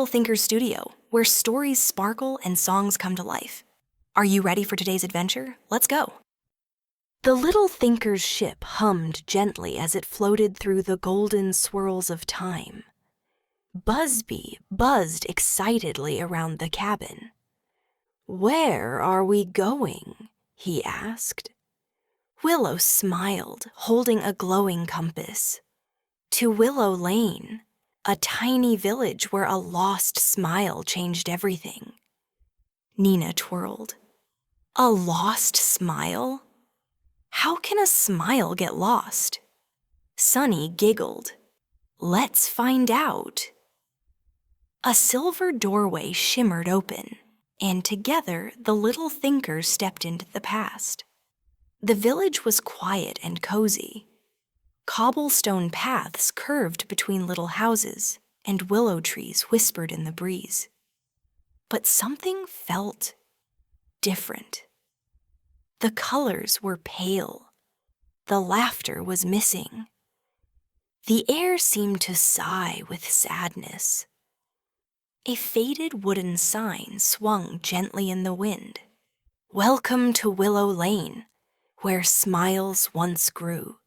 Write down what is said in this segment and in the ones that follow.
Thinker's studio, where stories sparkle and songs come to life. Are you ready for today's adventure? Let's go. The Little Thinker's ship hummed gently as it floated through the golden swirls of time. Busby buzzed excitedly around the cabin. "Where are we going?" he asked. Willow smiled, holding a glowing compass. "To Willow Lane, a tiny village where a lost smile changed everything." Nina twirled. "A lost smile? How can a smile get lost?" Sunny giggled. "Let's find out." A silver doorway shimmered open, and together the Little Thinkers stepped into the past. The village was quiet and cozy. Cobblestone paths curved between little houses, and willow trees whispered in the breeze. But something felt different. The colors were pale. The laughter was missing. The air seemed to sigh with sadness. A faded wooden sign swung gently in the wind. "Welcome to Willow Lane, where smiles once grew."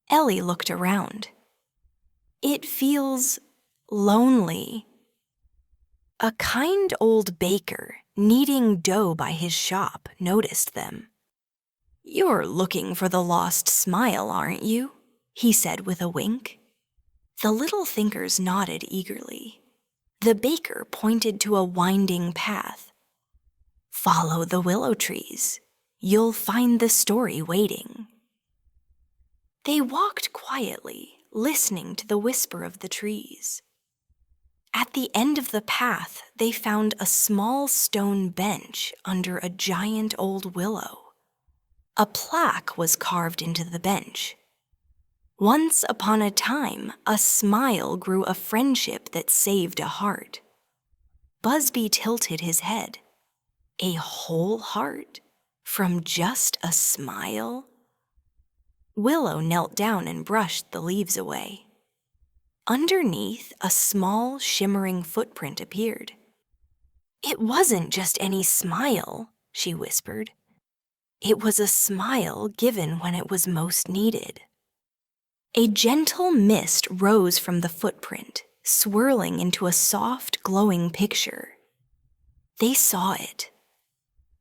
Ellie looked around. "It feels lonely." A kind old baker, kneading dough by his shop, noticed them. "You're looking for the lost smile, aren't you?" he said with a wink. The Little Thinkers nodded eagerly. The baker pointed to a winding path. "Follow the willow trees. You'll find the story waiting." They walked quietly, listening to the whisper of the trees. At the end of the path, they found a small stone bench under a giant old willow. A plaque was carved into the bench. "Once upon a time, a smile grew a friendship that saved a heart." Busby tilted his head. "A whole heart? From just a smile?" Willow knelt down and brushed the leaves away. Underneath, a small, shimmering footprint appeared. "It wasn't just any smile," she whispered. "It was a smile given when it was most needed." A gentle mist rose from the footprint, swirling into a soft, glowing picture. They saw it.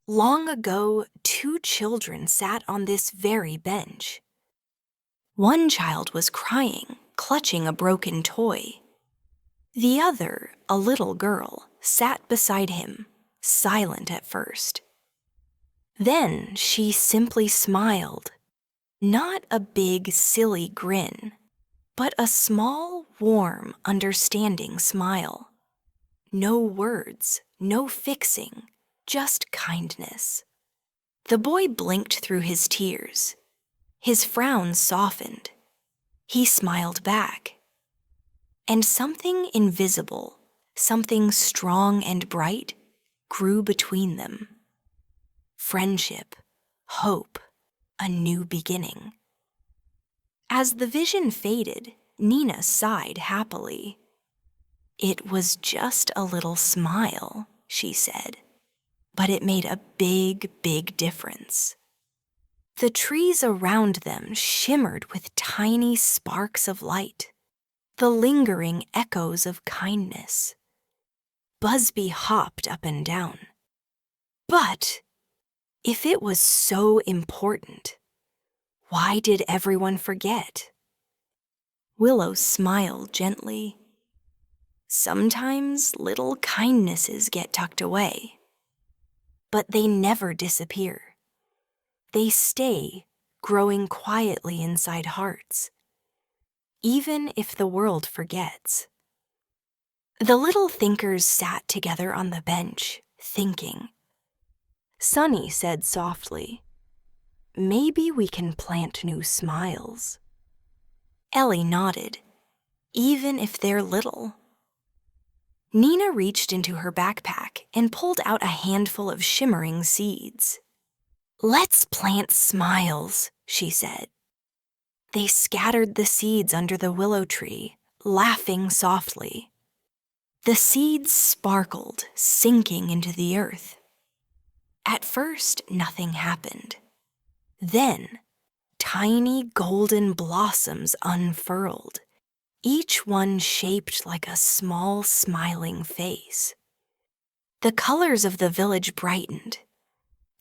Long ago, 2 children sat on this very bench. One child was crying, clutching a broken toy. The other, a little girl, sat beside him, silent at first. Then she simply smiled. Not a big, silly grin, but a small, warm, understanding smile. No words, no fixing, just kindness. The boy blinked through his tears. His frown softened. He smiled back. And something invisible, something strong and bright, grew between them. Friendship, hope, a new beginning. As the vision faded, Nina sighed happily. "It was just a little smile," she said, "but it made a big, big difference." The trees around them shimmered with tiny sparks of light, the lingering echoes of kindness. Busby hopped up and down. But if it was so important, why did everyone forget? Willow smiled gently. "Sometimes little kindnesses get tucked away, but they never disappear. They stay, growing quietly inside hearts, even if the world forgets." The Little Thinkers sat together on the bench, thinking. Sunny said softly, "Maybe we can plant new smiles." Ellie nodded, "Even if they're little." Nina reached into her backpack and pulled out a handful of shimmering seeds. "Let's plant smiles," she said. They scattered the seeds under the willow tree, laughing softly. The seeds sparkled, sinking into the earth. At first, nothing happened. Then, tiny golden blossoms unfurled, each one shaped like a small smiling face. The colors of the village brightened,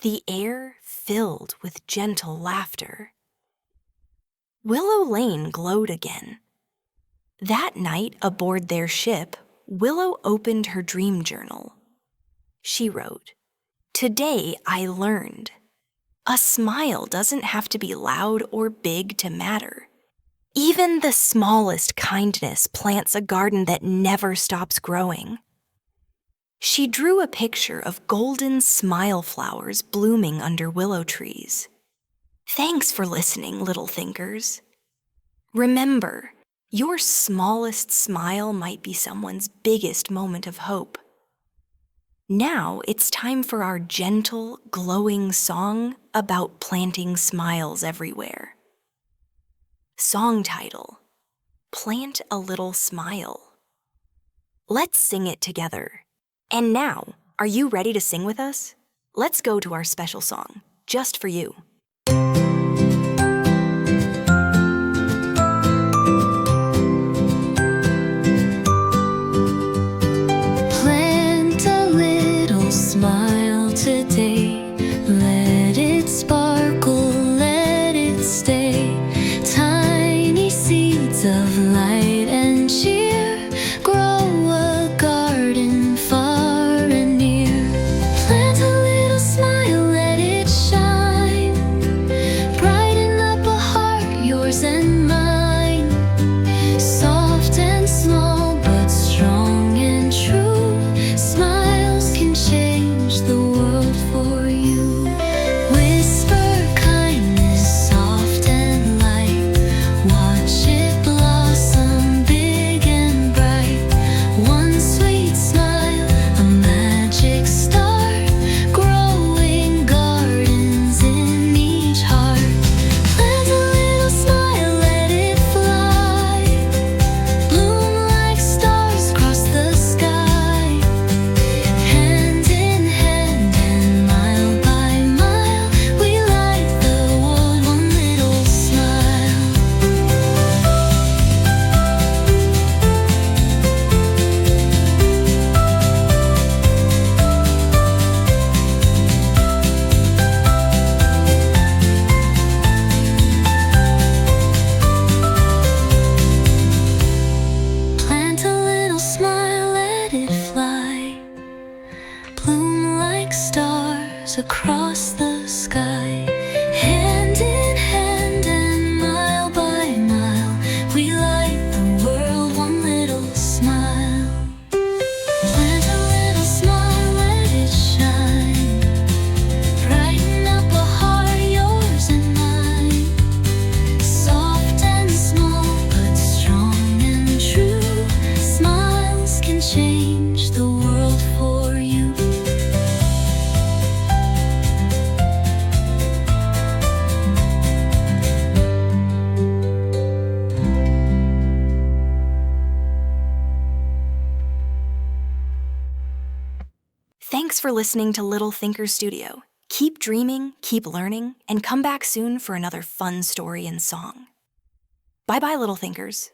the air filled with gentle laughter. Willow Lane glowed again. That night aboard their ship, Willow opened her dream journal. She wrote, "Today I learned. A smile doesn't have to be loud or big to matter. Even the smallest kindness plants a garden that never stops growing." She drew a picture of golden smile flowers blooming under willow trees. Thanks for listening, little thinkers. Remember, your smallest smile might be someone's biggest moment of hope. Now it's time for our gentle, glowing song about planting smiles everywhere. Song title: Plant a Little Smile. Let's sing it together. And now, are you ready to sing with us? Let's go to our special song, just for you. Plant a little smile today. Let it sparkle, let it stay. Tiny seeds of light and cheer grow a garden far and near. Plant a little smile, let it shine. Brighten up a heart, yours and mine. Soft and small, but strong and true. Smiles can change the world for you. Whisper kindness soft and light. Watch it blossom big and bright. One sweet smile, a magic start. Growing gardens in each heart. Plant a little smile, let it fly. Bloom like stars across the sky. Hand in hand and mile by mile, we light the world one little smile. Plant a little smile, let it fly. Bloom like stars across the sky. Hand in hand and mile by mile, we light the world one little smile. Plant a little smile, let it shine. Brighten up a heart, yours and mine. Soft and small, but strong and true. Smiles can change the world for you. Thanks for listening to Little Thinker Studio. Keep dreaming, keep learning, and come back soon for another fun story and song. Bye-bye, Little Thinkers.